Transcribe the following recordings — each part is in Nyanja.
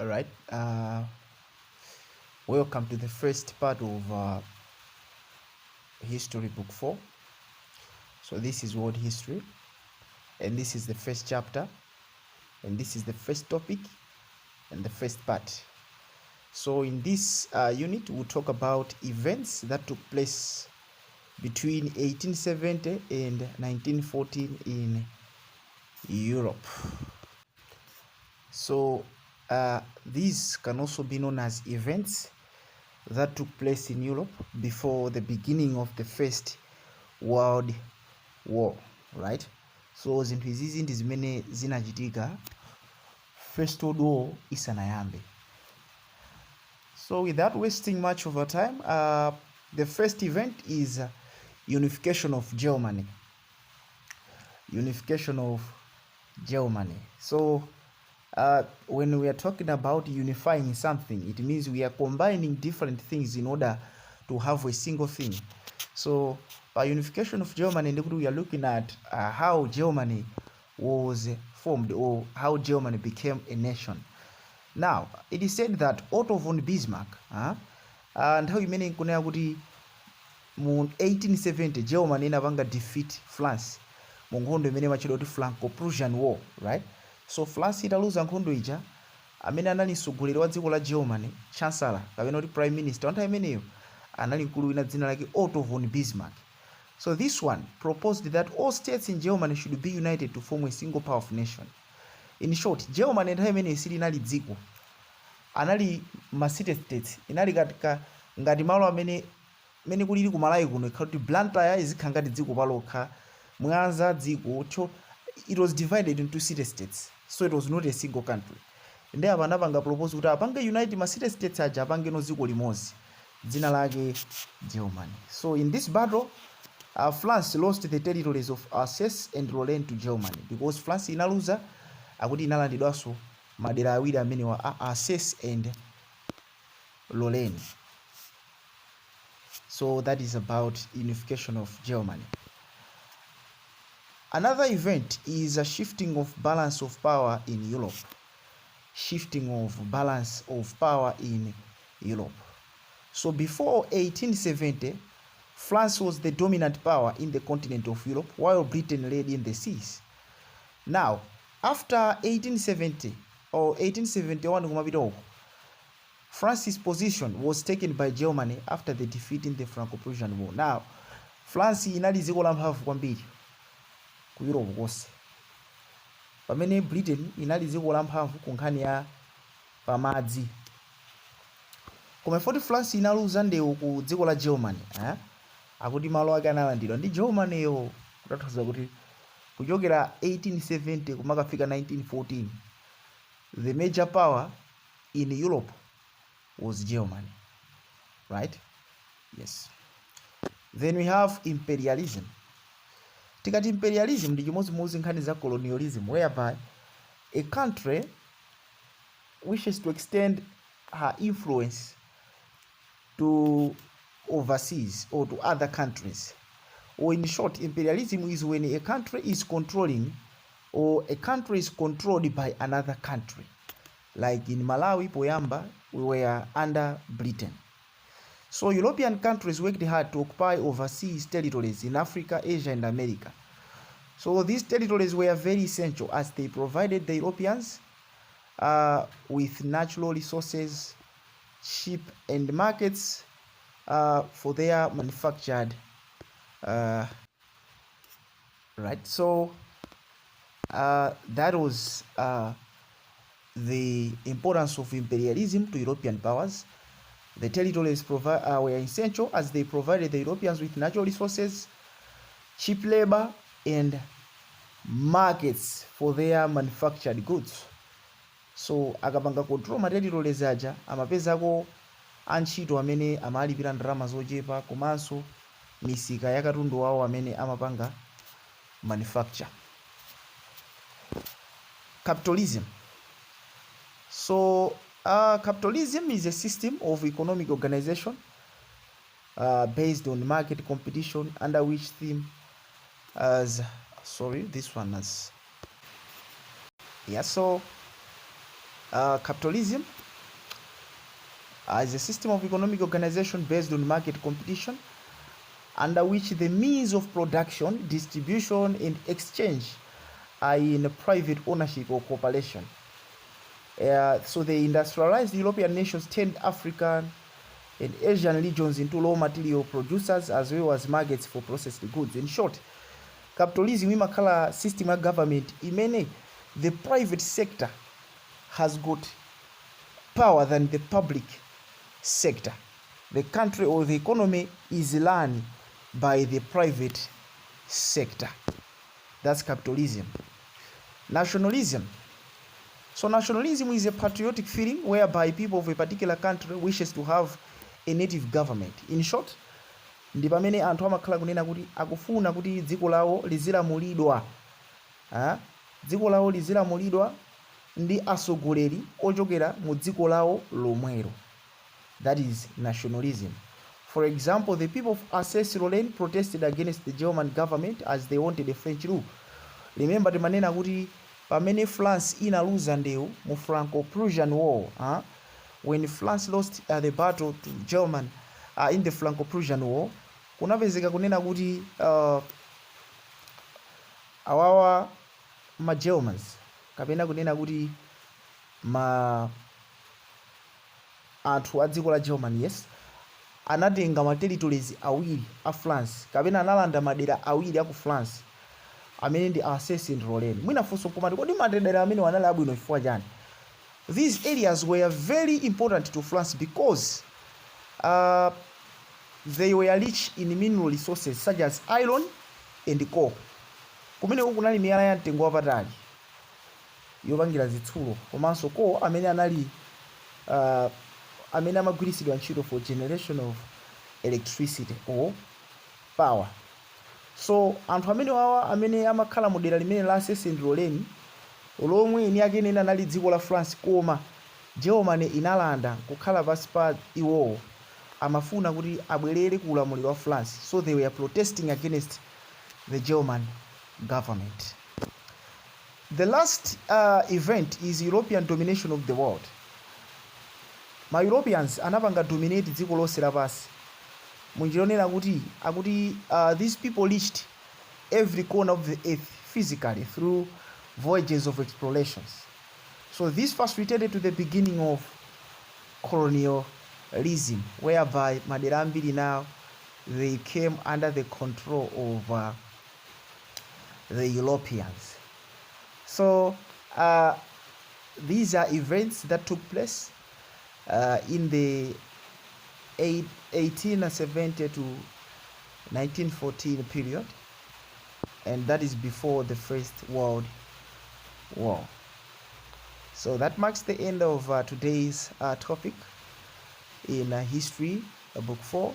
All right. Welcome to the first part of history book 4. So this is world history, and this is the first chapter, and this is the first topic and the first part. So in this unit, we'll talk about events that took place between 1870 and 1914 in Europe. So these can also be known as events that took place in Europe before the beginning of the First World War, right? So zinthu izizi ndi zimene zinachitika First World War isanayambe. So without wasting much of our time, the first event is unification of Germany. Unification of Germany. So when we are talking about unifying something, it means we are combining different things in order to have a single thing. So by unification of Germany, we are looking at how Germany was formed, or how Germany became a nation. Now, it is said that Otto von Bismarck, and how you mean kuti mu 1870 Germany inapanga defeat France mu nkhondo imene machedwa kuti Franco-Prussian War, right? So France italuza nkhondo ija, amene anali mtsogoleri wa dziko la Germany, chancellor kapena kuti prime minister nthawi imeneyo anali mkulu wina dzina lake Otto von Bismarck. So this one proposed that all states in Germany should be united to form a single powerful nation. In short, Germany nthawi imeneyo sili inali dziko, anali ma city states, inali katika ngati malo amene kulili kumalayi kuno ikhala kuti Blantyre izikhala ngati dziko palokha, Mwanza dziko, cho it was divided into city states, so it was not a single country. Ndi apa anapanga propose kuti apange unite ma city states aja apange no dziko limodzi dzina lake Germany. So in this battle, France lost the territories of Alsace and Lorraine to Germany, because France inaluza akuti inalandidwaso madera awiri amene wa Alsace and Lorraine. So that is about unification of Germany. Another event is a shifting of balance of power in Europe. Shifting of balance of power in Europe. So before 1870, France was the dominant power in the continent of Europe, while Britain led in the seas. Now, after 1870 or 1871, France's position was taken by Germany after the defeat in the Franco-Prussian War. Now, France inali dziko la mphamvu kwambiri ku Europe konse, pamene Britain inali dziko la mphamvu ku nkhani ya pamadzi. Koma foti France inaluza ndewu ku dziko la Germany, akuti malo ake analandidwa ndi Germany yo, kutathoza kuti kuchokera 1870 kumakafika 1914, the major power in Europe was Germany, right? Yes. Then we have imperialism. Tikati imperialism ndi chimodzimodzi nkhani za colonialism, whereby a country wishes to extend her influence to overseas or to other countries. Or in short, imperialism is when a country is controlling, or a country is controlled by another country. Like in Malawi, poyamba, we were under Britain. So European countries worked hard to occupy overseas territories in Africa, Asia, and America. So these territories were very essential as they provided the Europeans with natural resources, cheap and markets for their manufactured, right? So that was the importance of imperialism to European powers. The territories were essential as they provided the Europeans with natural resources, cheap labor, and markets for their manufactured goods. So akapanga control ma territories aja, amapezako antchito amene amalipira ndalama zochepa, komanso misika ya katundu wawo amene amapanga manufacture. Capitalism. So capitalism is a system of economic organization based on market competition, under which theme as this one as so Capitalism is a system of economic organization based on market competition, under which the means of production, distribution, and exchange are in private ownership or cooperation. So the industrialized European nations turned African and Asian regions into raw material producers as well as markets for processed goods. In short, capitalism imakhala system of government imene the private sector has got power than the public sector. The country or the economy is run by the private sector. That's capitalism. Nationalism. So nationalism is a patriotic feeling whereby people of a particular country wishes to have a native government. In short, ndi pamene anthu amakhala kunena kuti akufuna kuti dziko lawo lizilamulidwa dziko lawo lizilamulidwa ndi asogoleri ochokera mu dziko lawo lomwero. That is nationalism. For example, the people of Alsace-Lorraine protested against the German government as they wanted a French rule. Remember timanena kuti pamene France inaluza ndewu mu Franco-Prussian War, when France lost the battle to German in the Franco-Prussian War, kunapezeka kunena kuti awawa ma Germans kapena kunena kuti ma anthu a dziko la German, yes, anatenga ma territories awiri a France kapena analanda madera awiri aku France amene ndi Alsace-Lorraine. Mwina funso komati kodi madera amene wanali abwino chifukwa chani? These areas were very important to France because they were rich in mineral resources such as iron and coal. Kumene kunali miyala ya mtengo wapatali yopangira zitsulo komanso coal amene anali amene amagwiritsidwa ntchito for generation of electricity or power. So anthu amene wawa amene amakhala mu dera limene la Alsace-Lorraine lomwe ini yake nena nali dziko la France koma Germany inalanda kukhala pansi pa iwowo, amafuna kuti abwerere ku ulamuliro wa France. So they were protesting against the German government. The last event is European domination of the world. Ma Europeans anapanga dominate dziko lonse lapasi. Munjionera kuti these people reached every corner of the earth physically through voyages of explorations. So this facilitated to the beginning of colonialism, whereby madera ambiri now they came under the control of the Europeans. So these are events that took place in the 1870 to 1914 period, and that is before the First World War. So that marks the end of today's topic in history, book 4,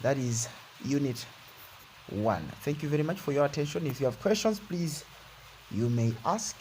that is unit 1. Thank you very much for your attention. If you have questions, please you may ask.